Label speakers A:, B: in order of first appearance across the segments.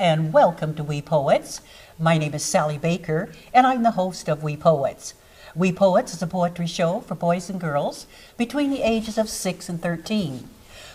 A: and welcome to We Poets. My name is Sally Baker, and I'm the host of We Poets. We Poets is a poetry show for boys and girls between the ages of 6 and 13.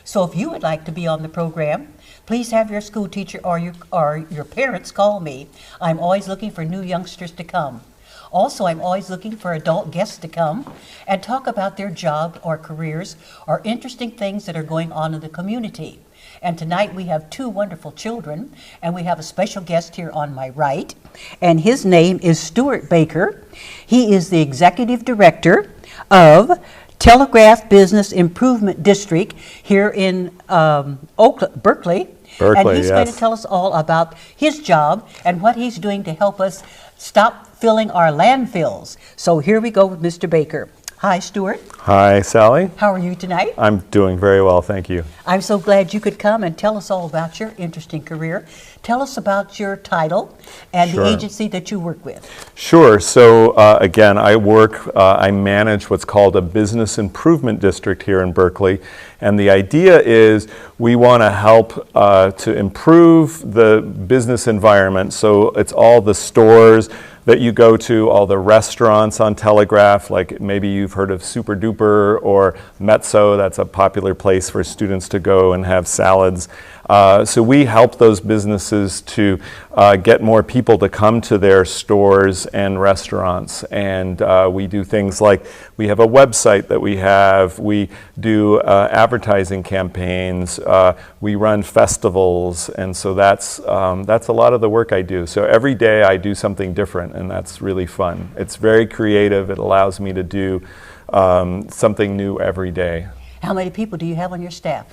A: So if you would like to be on the program, please have your school teacher or your parents call me. I'm always looking for new youngsters to come. Also, I'm always looking for adult guests to come and talk about their job or careers or interesting things that are going on in the community. And tonight we have two wonderful children, and we have a special guest here on my right, and his name is Stuart Baker. He is the Executive Director of Telegraph Business Improvement District here in Berkeley. And he's going to tell us all about his job and what he's doing to help us stop filling our landfills. So here we go with Mr. Baker. Hi, Stuart.
B: Hi, Sally.
A: How are you tonight?
B: I'm doing very well, thank you.
A: I'm so glad you could come and tell us all about your interesting career. Tell us about your title and the agency that you work with.
B: Sure. So again, I manage what's called a business improvement district here in Berkeley. And the idea is we want to help to improve the business environment. So it's all the stores that you go to, all the restaurants on Telegraph, like maybe you've heard of Super Duper or Mezzo. That's a popular place for students to go and have salads. So we help those businesses to get more people to come to their stores and restaurants. And we do things like we have a website that we do advertising campaigns, we run festivals, and so that's a lot of the work I do. So every day I do something different, and that's really fun. It's very creative. It allows me to do something new every day.
A: How many people do you have on your staff?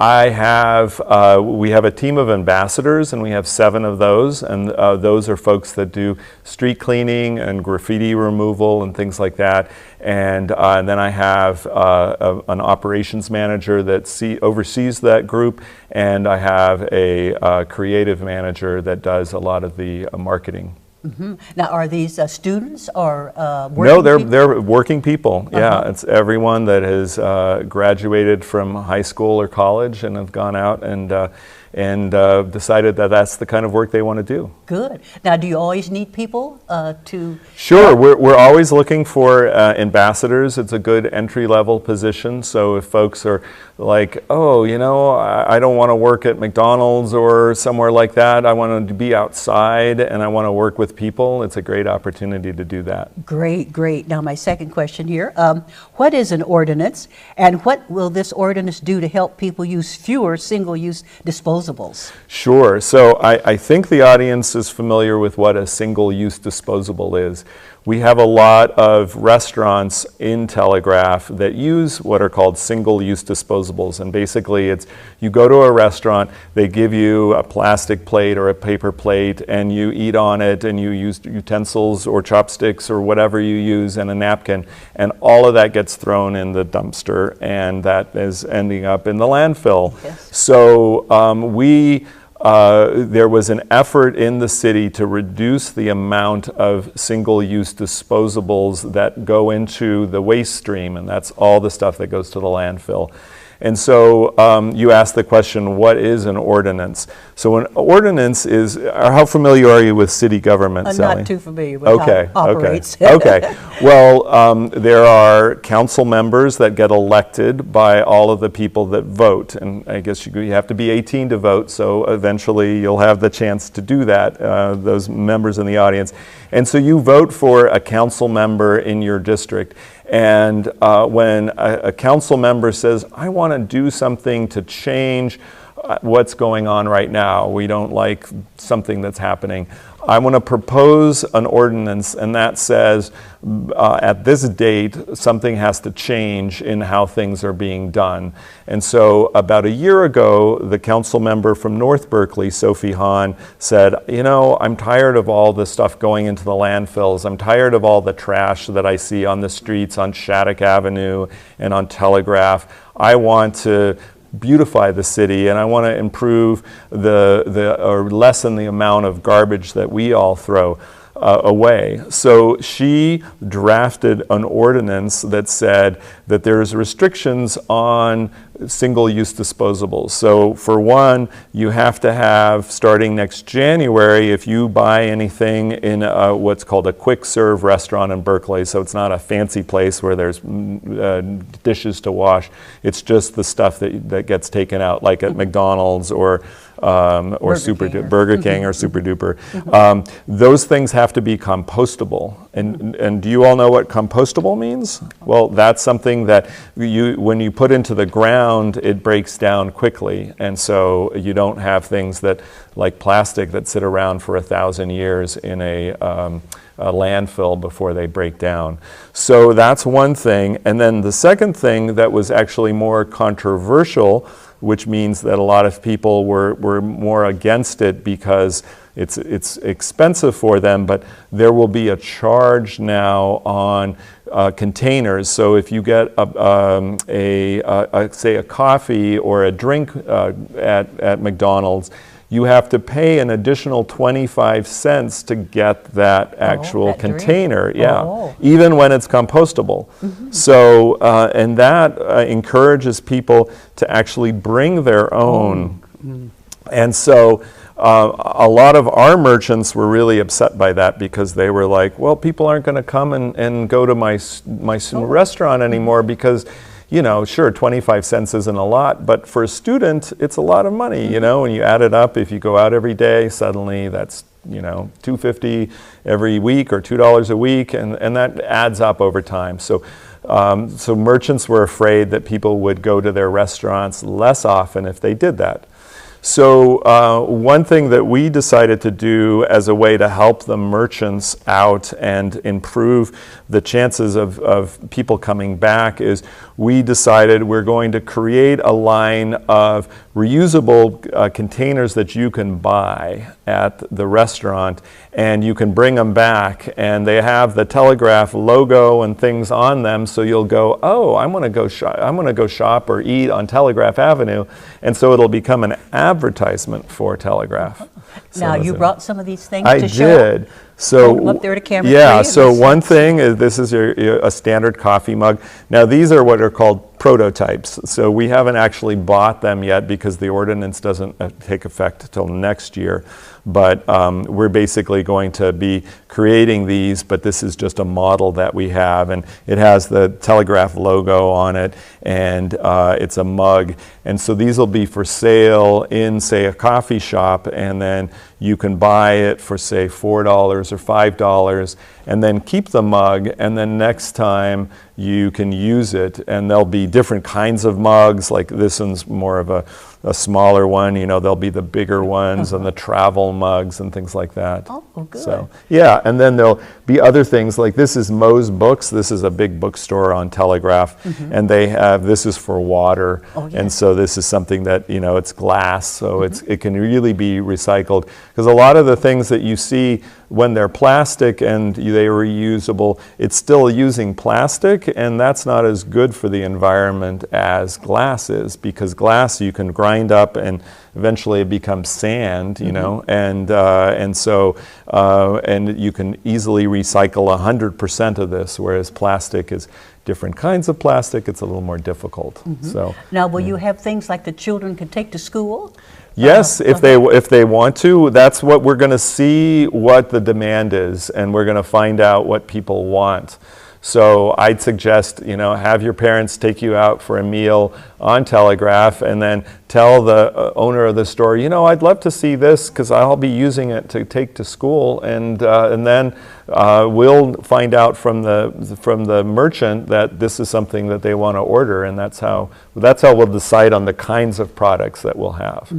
B: We have a team of ambassadors, and we have 7 of those, and those are folks that do street cleaning and graffiti removal and things like that. And then I have an operations manager that oversees that group, and I have a creative manager that does a lot of the marketing.
A: Mm-hmm. Now, are these students or
B: working people? They're working people. Yeah, it's everyone that has graduated from high school or college and have gone out and decided that that's the kind of work they want to do.
A: Good. Now, do you always need people to?
B: Sure, we're always looking for ambassadors. It's a good entry-level position. So if folks are like, oh, you know, I don't want to work at McDonald's or somewhere like that. I want to be outside and I want to work with people. It's a great opportunity to do that.
A: Great, great. Now, my second question here, what is an ordinance, and what will this ordinance do to help people use fewer single-use disposables?
B: Sure. So I think the audience is familiar with what a single-use disposable is. We have a lot of restaurants in Telegraph that use what are called single-use disposables, and basically it's you go to a restaurant, they give you a plastic plate or a paper plate, and you eat on it, and you use utensils or chopsticks or whatever you use and a napkin, and all of that gets thrown in the dumpster, and that is ending up in the landfill.
A: Yes.
B: So there was an effort in the city to reduce the amount of single-use disposables that go into the waste stream, and that's all the stuff that goes to the landfill. And so you asked the question, what is an ordinance? So an ordinance is, how familiar are you with city government, Sally?
A: I'm not too familiar with how it operates.
B: Okay. Well, there are council members that get elected by all of the people that vote. And I guess you have to be 18 to vote, so eventually you'll have the chance to do that, those members in the audience. And so you vote for a council member in your district. And when a council member says, I want to do something to change what's going on right now, we don't like something that's happening, I want to propose an ordinance, and that says at this date something has to change in how things are being done. And so about a year ago, the council member from North Berkeley, Sophie Hahn, said, you know, I'm tired of all this stuff going into the landfills. I'm tired of all the trash that I see on the streets on Shattuck Avenue and on Telegraph. I want to beautify the city, and I want to improve or lessen the amount of garbage that we all throw. away. So she drafted an ordinance that said that there's restrictions on single-use disposables. So for one, you have to have, starting next January, if you buy anything in what's called a quick serve restaurant in Berkeley, so it's not a fancy place where there's dishes to wash, it's just the stuff that gets taken out, like at McDonald's or Burger King or Super Duper. Those things have to be compostable. And do you all know what compostable means? Well, that's something that when you put into the ground, it breaks down quickly. And so you don't have things that, like plastic, that sit around for 1,000 years in a landfill before they break down. So that's one thing. And then the second thing that was actually more controversial, which means that a lot of people were more against it because it's expensive for them, but there will be a charge now on containers. So if you get say a coffee or a drink at McDonald's, you have to pay an additional 25 cents to get that actual container, even when it's compostable. So, and that encourages people to actually bring their own. And so a lot of our merchants were really upset by that because they were like, well, people aren't going to come and go to my restaurant anymore because, you know, sure, 25 cents isn't a lot, but for a student, it's a lot of money, you know, and you add it up. If you go out every day, suddenly that's, you know, $2.50 every week or $2 a week, and that adds up over time. So, so merchants were afraid that people would go to their restaurants less often if they did that. So one thing that we decided to do as a way to help the merchants out and improve the chances of people coming back is we decided we're going to create a line of reusable containers that you can buy at the restaurant, and you can bring them back, and they have the Telegraph logo and things on them, so you'll go, oh, I'm going to go shop or eat on Telegraph Avenue, and so it'll become an advertisement for Telegraph.
A: Now, you brought some of these things
B: I
A: to show?
B: did. So
A: hold them up there to camera.
B: Yeah, so one thing is this is a standard coffee mug. Now these are what are called prototypes. So we haven't actually bought them yet because the ordinance doesn't take effect until next year. But we're basically going to be creating these, but this is just a model that we have, and it has the Telegraph logo on it, and it's a mug. And so these will be for sale in, say, a coffee shop, and then you can buy it for, say, $4 or $5, and then keep the mug, and then next time you can use it. And there'll be different kinds of mugs, like this one's more of a smaller one, you know, there'll be the bigger ones and the travel mugs and things like that.
A: Oh, good.
B: So, yeah, and then there'll be other things, like this is Moe's Books. This is a big bookstore on Telegraph, and they have, this is for water, and so this is something that, you know, it's glass, so it can really be recycled. Because a lot of the things that you see when they're plastic and they are reusable, it's still using plastic, and that's not as good for the environment as glass is, because glass you can grind up and eventually it becomes sand, you know, and so and you can easily recycle 100% of this, whereas plastic is different kinds of plastic. It's a little more difficult. So
A: now, will you have things like the children can take to school?
B: Yes, if they want to. That's what we're going to see, what the demand is, and we're going to find out what people want. So I'd suggest, you know, have your parents take you out for a meal on Telegraph, and then tell the owner of the store, you know, I'd love to see this because I'll be using it to take to school, and then we'll find out from the merchant that this is something that they want to order, and that's how we'll decide on the kinds of products that we'll have.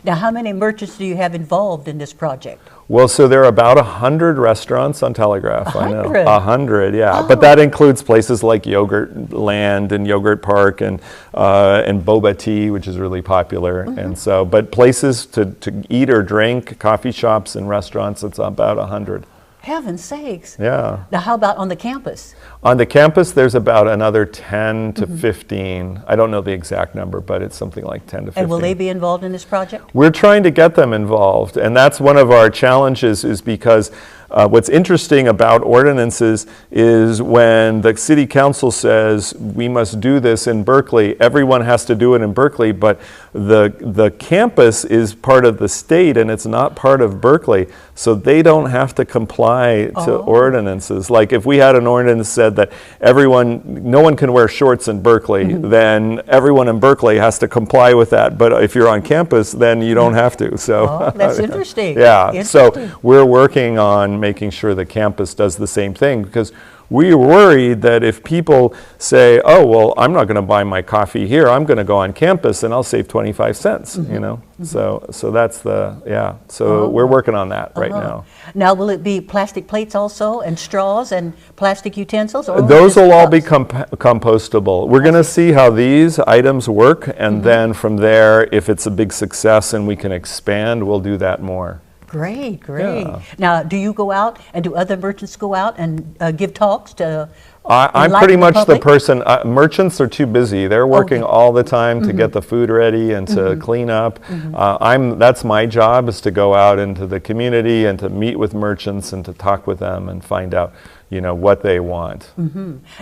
A: Now, how many merchants do you have involved in this project?
B: Well, so there are about 100 restaurants on Telegraph.
A: 100?
B: I know. 100, yeah. Oh. But that includes places like Yogurt Land and Yogurt Park and boba tea, which is really popular. And so, but places to eat or drink, coffee shops and restaurants, it's about 100.
A: Heaven's sakes.
B: Yeah.
A: Now, how about on the campus?
B: On the campus, there's about another 10 to 15. I don't know the exact number, but it's something like 10 to 15.
A: And will they be involved in this project?
B: We're trying to get them involved, and that's one of our challenges, is because what's interesting about ordinances is when the city council says we must do this in Berkeley, everyone has to do it in Berkeley, but the campus is part of the state and it's not part of Berkeley, so they don't have to comply to ordinances. Like if we had an ordinance said that no one can wear shorts in Berkeley, then everyone in Berkeley has to comply with that. But if you're on campus, then you don't have to. So
A: that's interesting.
B: Yeah.
A: Interesting.
B: So we're working on making sure the campus does the same thing, because we're worried that if people say, oh, well, I'm not going to buy my coffee here, I'm going to go on campus and I'll save 25 cents, you know? So that's so we're working on that right now.
A: Now, will it be plastic plates also, and straws and plastic utensils? Or
B: those will all be compostable. We're going to see how these items work, and then from there, if it's a big success and we can expand, we'll do that more.
A: Great, great.
B: Yeah.
A: Now, do you go out and do other merchants go out and give talks to
B: I'm pretty much the person. Merchants are too busy. They're working all the time to get the food ready and to clean up. That's my job, is to go out into the community and to meet with merchants and to talk with them and find out, you know, what they want.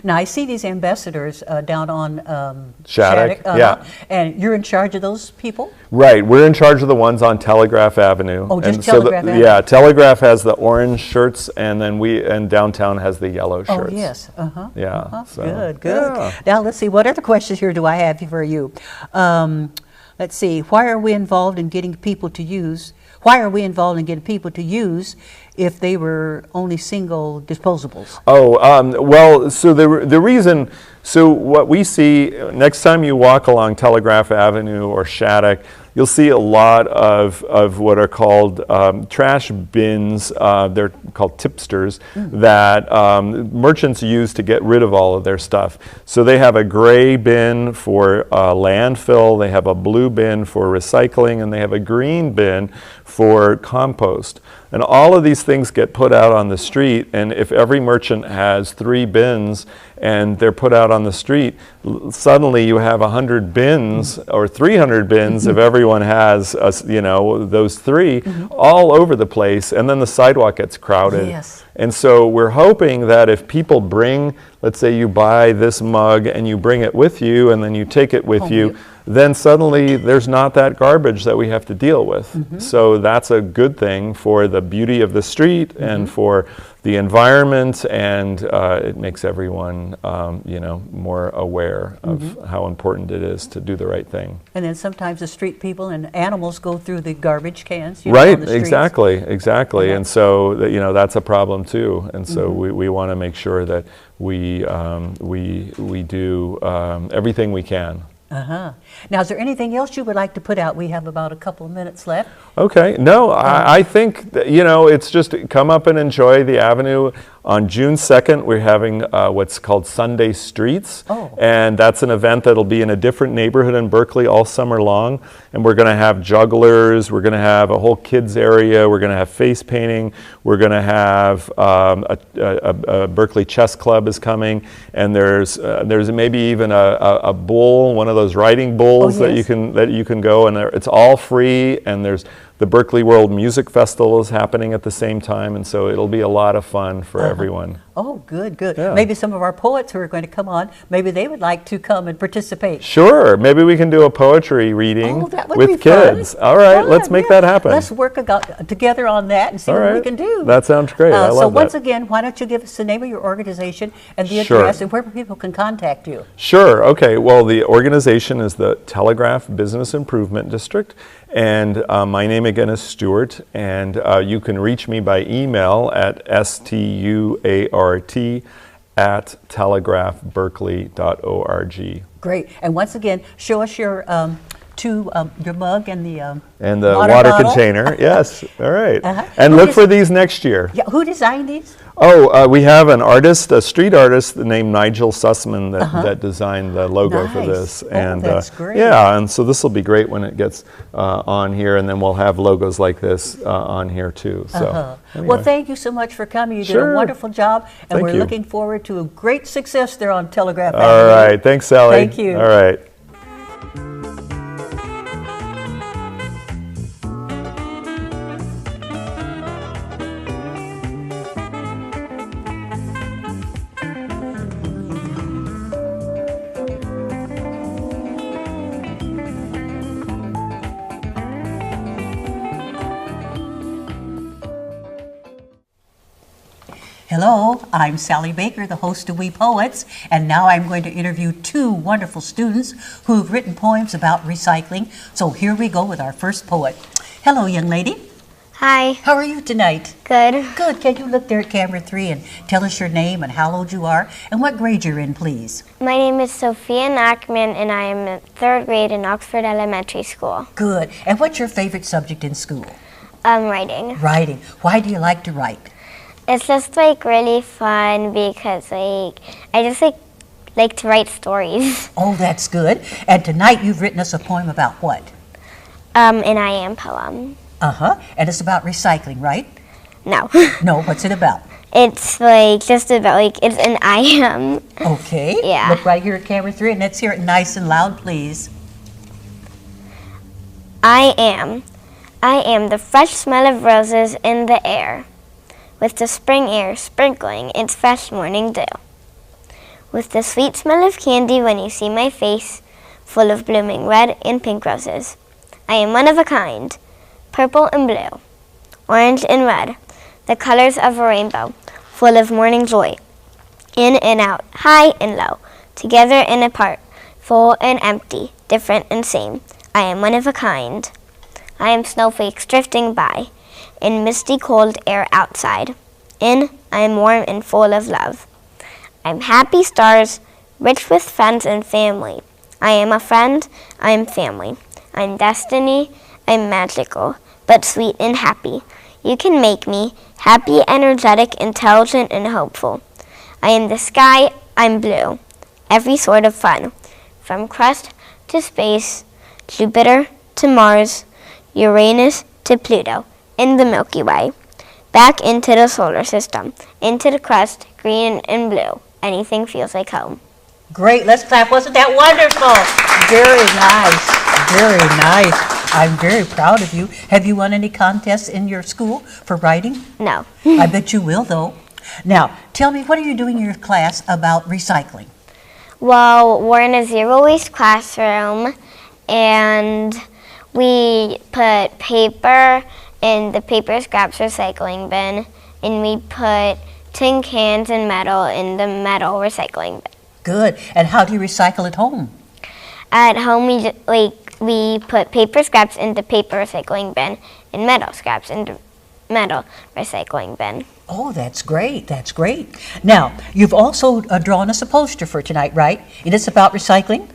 A: Now, I see these ambassadors down on
B: Shattuck,
A: yeah. And you're in charge of those people?
B: Right, we're in charge of the ones on Telegraph Avenue.
A: Oh, just Telegraph Avenue?
B: Yeah, Telegraph has the orange shirts, and then downtown has the yellow shirts.
A: Oh, yes.
B: Yeah. So,
A: good, good.
B: yeah.
A: Now, let's see, what other questions here do I have for you? Let's see, why are we involved in getting people to use if they were only single disposables?
B: Well, so the reason, so what we see, next time you walk along Telegraph Avenue or Shattuck, you'll see a lot of what are called trash bins. They're called tipsters that merchants use to get rid of all of their stuff. So they have a gray bin for landfill, they have a blue bin for recycling, and they have a green bin for compost. And all of these things get put out on the street, and if every merchant has 3 bins and they're put out on the street, suddenly you have 100 bins or 300 bins if everyone has, those 3 all over the place, and then the sidewalk gets crowded.
A: Yes.
B: And so we're hoping that if people bring, let's say you buy this mug and you bring it with you and then you take it with you, then suddenly there's not that garbage that we have to deal with. So that's a good thing for the beauty of the street and for the environment, and it makes everyone, more aware of how important it is to do the right thing.
A: And then sometimes the street people and animals go through the garbage cans.
B: Right, exactly. And so, that's a problem too. And so we want to make sure that we do everything we can.
A: Now, is there anything else you would like to put out? We have about a couple of minutes left.
B: Okay. No, I think that, it's just come up and enjoy the Avenue. On June 2nd, we're having what's called Sunday Streets. And that's an event that'll be in a different neighborhood in Berkeley all summer long. And we're going to have jugglers. We're going to have a whole kids area. We're going to have face painting. We're going to have a Berkeley Chess Club is coming. And there's maybe even a bull, one of those riding bulls that you can go. And it's all free. And there's the Berkeley World Music Festival is happening at the same time, and so it'll be a lot of fun for everyone.
A: Oh, good, good.
B: Yeah.
A: Maybe some of our poets who are going to come on, maybe they would like to come and participate.
B: Sure. Maybe we can do a poetry reading with kids. All right, let's make that happen.
A: Let's work together on that and see what we can do.
B: That sounds great. I love
A: so once again, why don't you give us the name of your organization and the address and where people can contact you?
B: Sure. Okay. Well, the organization is the Telegraph Business Improvement District. And my name again is Stuart, and you can reach me by email at stuart@telegraphberkeley.org.
A: Great. And once again, show us your mug and the
B: water container. Yes. All right. And look for these next year.
A: Yeah. Who designed these?
B: We have an artist, a street artist named Nigel Sussman that designed the logo for this. And
A: that's great.
B: Yeah, and so this will be great when it gets on here, and then we'll have logos like this on here too. So, anyway.
A: Well, thank you so much for coming. You did a wonderful job, and we're looking forward to a great success there on Telegraph Avenue.
B: All right. Thanks, Sally.
A: Thank you.
B: All right.
A: Hello, I'm Sally Baker, the host of We Poets, and now I'm going to interview two wonderful students who have written poems about recycling. So here we go with our first poet. Hello, young lady.
C: Hi.
A: How are you tonight?
C: Good.
A: Good. Can you look there at camera 3 and tell us your name and how old you are and what grade you're in, please?
C: My name is Sophia Nachman, and I am in 3rd grade in Oxford Elementary School.
A: Good. And what's your favorite subject in school?
C: Writing.
A: Writing. Why do you like to write?
C: It's just really fun because I just like to write stories.
A: Oh, that's good. And tonight you've written us a poem about what?
C: An I am poem.
A: Uh-huh. And it's about recycling, right?
C: No.
A: No, what's it about?
C: It's just about it's an I am.
A: Okay.
C: Yeah.
A: Look right here at camera 3 and let's hear it nice and loud, please.
C: I am the fresh smell of roses in the air, with the spring air sprinkling its fresh morning dew, with the sweet smell of candy when you see my face, full of blooming red and pink roses. I am one of a kind, purple and blue, orange and red, the colors of a rainbow, full of morning joy, in and out, high and low, together and apart, full and empty, different and same. I am one of a kind. I am snowflakes drifting by, in misty cold air outside. In, I am warm and full of love. I'm happy stars, rich with friends and family. I am a friend, I am family. I'm destiny, I'm magical, but sweet and happy. You can make me happy, energetic, intelligent, and hopeful. I am the sky, I'm blue. Every sort of fun, from crust to space, Jupiter to Mars, Uranus to Pluto, in the Milky Way, back into the solar system, into the crust, green and blue. Anything feels like home.
A: Great, let's clap. Wasn't that wonderful? Very nice, very nice. I'm very proud of you. Have you won any contests in your school for writing?
C: No.
A: I bet you will, though. Now, tell me, what are you doing in your class about recycling?
C: Well, we're in a zero waste classroom, and we put paper in the paper scraps recycling bin, and we put tin cans and metal in the metal recycling bin.
A: Good. And how do you recycle at home?
C: At home, we put paper scraps into paper recycling bin and metal scraps into metal recycling bin.
A: Oh, that's great. That's great. Now, you've also drawn us a poster for tonight, right? And it's about recycling?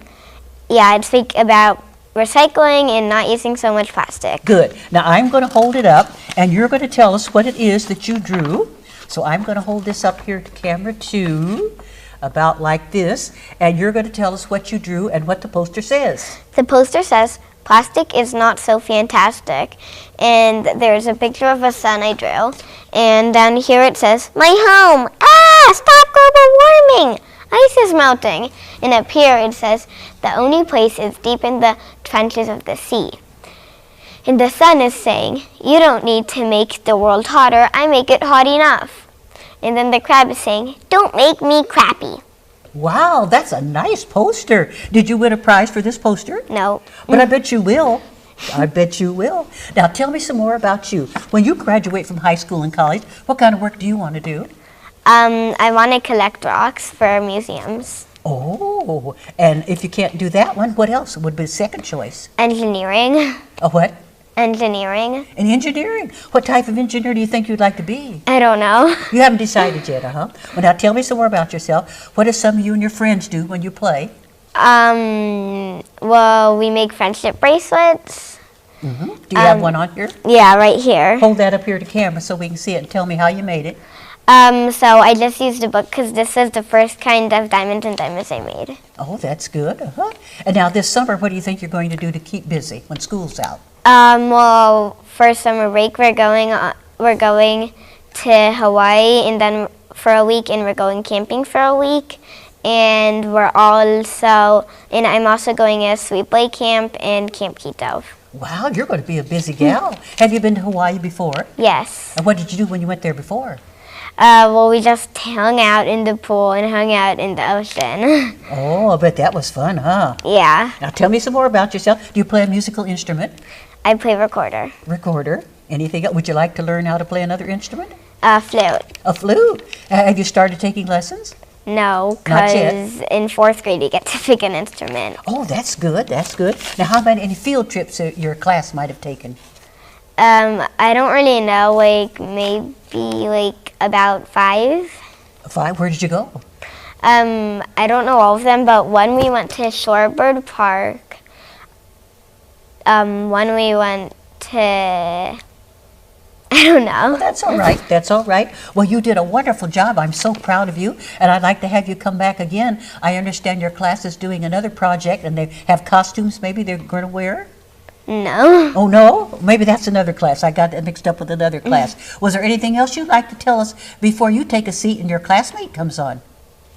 C: Yeah, it's about recycling and not using so much plastic.
A: Good. Now, I'm going to hold it up, and you're going to tell us what it is that you drew. So I'm going to hold this up here to camera 2, about like this, and you're going to tell us what you drew and what the poster says.
C: The poster says, "Plastic is not so fantastic," and there's a picture of a sun I drew, and down here it says, "My home! Ah! Stop global warming! Ice is melting." And up here it says, "The only place is deep in the trenches of the sea." And the sun is saying, "You don't need to make the world hotter, I make it hot enough." And then the crab is saying, "Don't make me crappy."
A: Wow, that's a nice poster. Did you win a prize for this poster?
C: No.
A: But I bet you will. I bet you will. Now tell me some more about you. When you graduate from high school and college, what kind of work do you want to do?
C: I want to collect rocks for museums.
A: Oh, and if you can't do that one, what else would be the second choice?
C: Engineering.
A: A what?
C: Engineering.
A: In engineering. What type of engineer do you think you'd like to be?
C: I don't know.
A: You haven't decided yet, uh-huh. Well, now tell me some more about yourself. What do some of you and your friends do when you play?
C: Well, we make friendship bracelets.
A: Mm-hmm. Do you have one on here?
C: Yeah, right here.
A: Hold that up here to camera so we can see it and tell me how you made it.
C: So I just used a book because this is the first kind of diamonds and diamonds I made.
A: Oh, that's good, uh-huh. And now this summer, what do you think you're going to do to keep busy when school's out?
C: Well, for summer break, we're going to Hawaii, and then for a week, and we're going camping for a week, and I'm also going to Sweet Play Camp and Camp Keto.
A: Wow, you're going to be a busy gal. Have you been to Hawaii before?
C: Yes.
A: And what did you do when you went there before?
C: Well, we just hung out in the pool and hung out in the ocean.
A: Oh, I bet that was fun, huh?
C: Yeah.
A: Now tell me some more about yourself. Do you play a musical instrument?
C: I play recorder.
A: Recorder. Anything else? Would you like to learn how to play another instrument?
C: Flute.
A: A flute. Have you started taking lessons?
C: No,
A: Not yet.
C: because in 4th grade you get to pick an instrument.
A: Oh, that's good. That's good. Now, how about any field trips that your class might have taken?
C: I don't really know, like maybe like about 5.
A: 5. Where did you go?
C: I don't know all of them, but one we went to Shorebird Park. One we went to, I don't know.
A: Well, that's all right. That's all right. Well, you did a wonderful job. I'm so proud of you, and I'd like to have you come back again. I understand your class is doing another project, and they have costumes maybe they're going to wear?
C: No.
A: Oh, no? Maybe that's another class. I got that mixed up with another class. Was there anything else you'd like to tell us before you take a seat and your classmate comes on?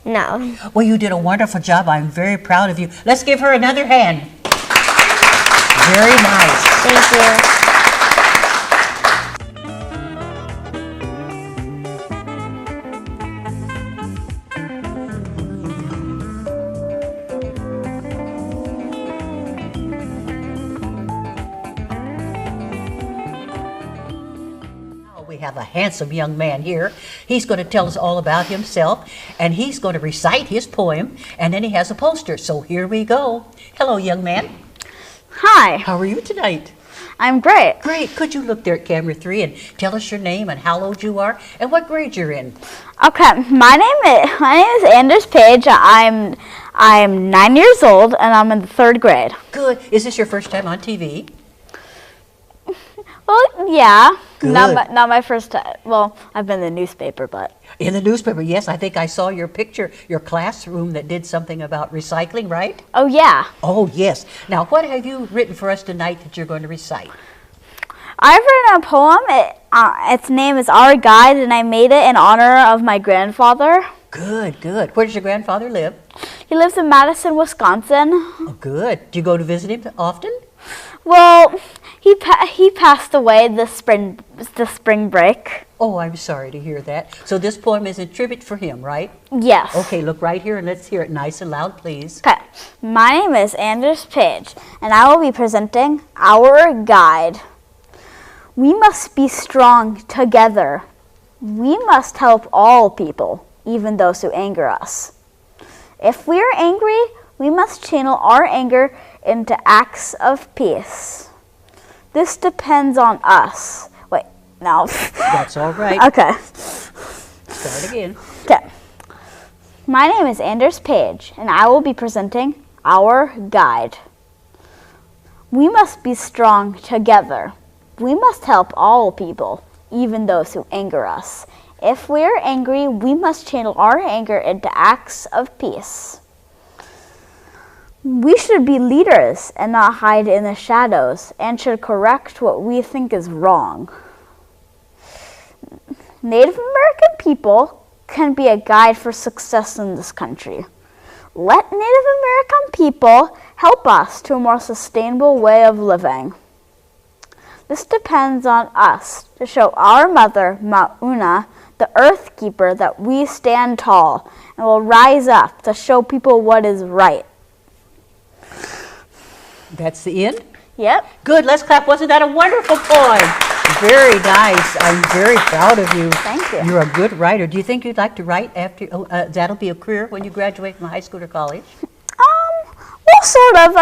C: No.
A: Well, you did a wonderful job. I'm very proud of you. Let's give her another hand. Very nice.
C: Thank you.
A: We have a handsome young man here. He's going to tell us all about himself, and he's going to recite his poem, and then he has a poster. So here we go. Hello, young man.
D: Hi,
A: How are you tonight?
D: I'm great.
A: Great. Could you look there at camera 3 and tell us your name and how old you are and what grade you're in?
D: Okay, my name is Anders Page. I'm 9 years old and I'm in the 3rd grade.
A: Good. Is this your first time on TV?
D: Well, yeah,
A: Good.
D: not my first time. Well, I've been in the newspaper, but
A: In the newspaper, yes. I think I saw your picture, your classroom that did something about recycling, right?
D: oh yeah,
A: Oh, yes. Now, what have you written for us tonight that you're going to recite?
D: I've written a poem. Its name is Our Guide, and I made it in honor of my grandfather.
A: Good, good. Where does your grandfather live?
D: He lives in Madison, Wisconsin.
A: Oh, good. Do you go to visit him often?
D: Well, he passed away this spring break.
A: Oh, I'm sorry to hear that. So this poem is a tribute for him, right?
D: Yes.
A: Okay, look right here and let's hear it nice and loud, please.
D: Okay, my name is Anders Page, and I will be presenting Our Guide. We must be strong together. We must help all people, even those who anger us. If we are angry, we must channel our anger into acts of peace. This depends on us. Wait, no.
A: That's all right.
D: Okay.
A: Start again.
D: Okay. My name is Anders Page, and I will be presenting Our Guide. We must be strong together. We must help all people, even those who anger us. If we are angry, we must channel our anger into acts of peace. We should be leaders and not hide in the shadows, and should correct what we think is wrong. Native American people can be a guide for success in this country. Let Native American people help us to a more sustainable way of living. This depends on us to show our mother, Mauna, the earth keeper, that we stand tall and will rise up to show people what is right.
A: That's the end?
D: Yep.
A: Good, let's clap. Wasn't that a wonderful poem? Very nice. I'm very proud of you.
D: Thank you.
A: You're a good writer. Do you think you'd like to write after, that'll be a career when you graduate from high school or college?
D: Well, sort of.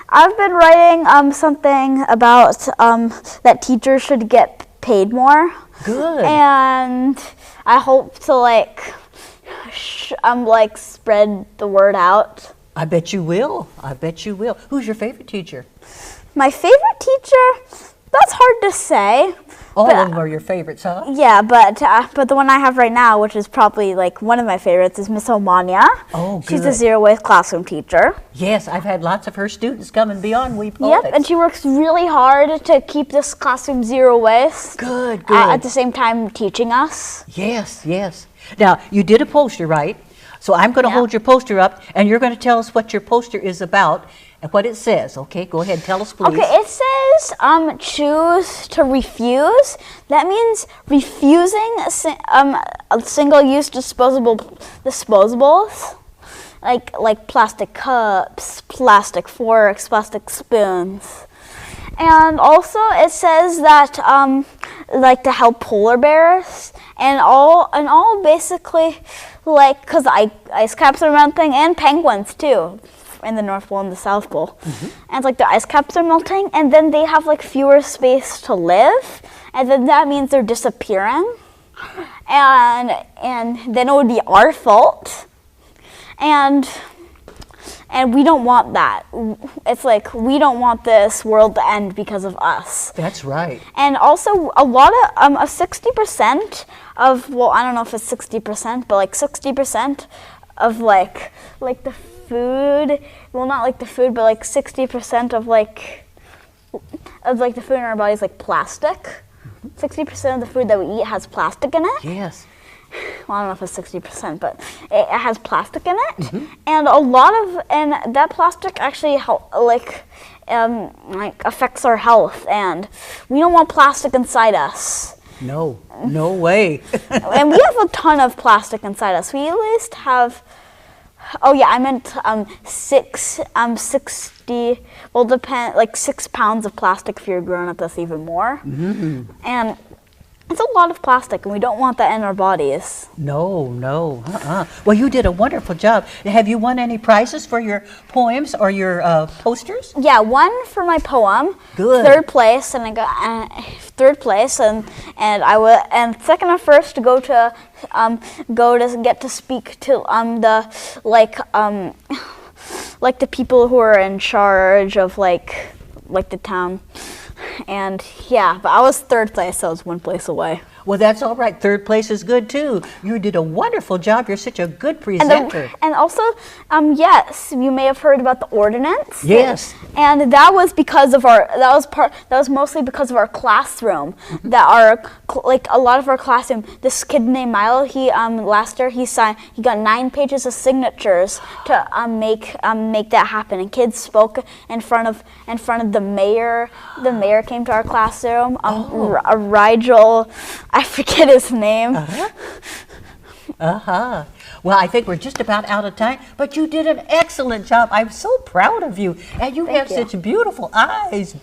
D: I've been writing something about that teachers should get paid more.
A: Good.
D: And I hope to spread the word out.
A: I bet you will. I bet you will. Who's your favorite teacher?
D: My favorite teacher? That's hard to say.
A: All of them are your favorites, huh?
D: Yeah, but the one I have right now, which is probably one of my favorites, is Miss Omania.
A: Oh, good.
D: She's a zero-waste classroom teacher.
A: Yes, I've had lots of her students come and beyond We Poets.
D: Yep, and she works really hard to keep this classroom zero waste.
A: Good, good.
D: At the same time teaching us.
A: Yes, yes. Now, you did a poster, right? So I'm going to hold your poster up, and you're going to tell us what your poster is about and what it says. Okay, go ahead. Tell us, please.
D: Okay, it says choose to refuse. That means refusing single-use disposables, like plastic cups, plastic forks, plastic spoons. And also it says that like to help polar bears and all basically like because ice caps are melting and penguins too in the North Pole and the South Pole. And it's like the ice caps are melting and then they have like fewer space to live and then that means they're disappearing and then it would be our fault and we don't want that. It's like we don't want this world to end because of us.
A: That's right.
D: And also a lot of 60% of, well, I don't know if it's 60%, but like 60% of like the food, well, not like the food, but like 60% of the food in our bodies like plastic. 60% of the food that we eat has plastic in it.
A: Yes.
D: Well, I don't know if it's 60%, but it has plastic in it, and and that plastic actually affects our health, and we don't want plastic inside us.
A: No way.
D: And we have a ton of plastic inside us. We at least have. Oh yeah, I meant 60. Well, depend like 6 pounds of plastic if you're grown up. That's even more. And it's a lot of plastic, and we don't want that in our bodies.
A: No. Well, you did a wonderful job. Have you won any prizes for your poems or your posters?
D: Yeah, one for my poem.
A: Good.
D: Third place, and I got third place, and second and first to go to get to speak to the people who are in charge of like the town. And yeah, but I was third place, so I was 1 place away.
A: Well, that's all right. Third place is good too. You did a wonderful job. You're such a good presenter.
D: And also, yes, you may have heard about the ordinance.
A: Yes.
D: And that was because of that was mostly because of our classroom. A lot of our classroom. This kid named Milo, last year he got 9 pages of signatures to make that happen. And kids spoke in front of the mayor. The mayor came to our classroom. Rigel, I forget his name.
A: Well, I think we're just about out of time, but you did an excellent job. I'm so proud of you. And you have such beautiful eyes,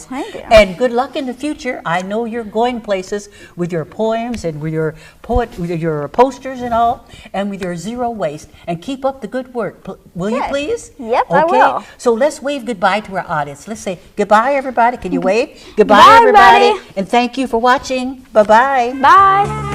D: Thank you.
A: And good luck in the future. I know you're going places with your poems and with your posters and all, and with your zero waste. And keep up the good work. Will you please?
D: Yep,
A: okay.
D: I will.
A: So let's wave goodbye to our audience. Let's say goodbye, everybody. Can you wave? Goodbye, everybody. And thank you for watching. Bye-bye.
D: Bye.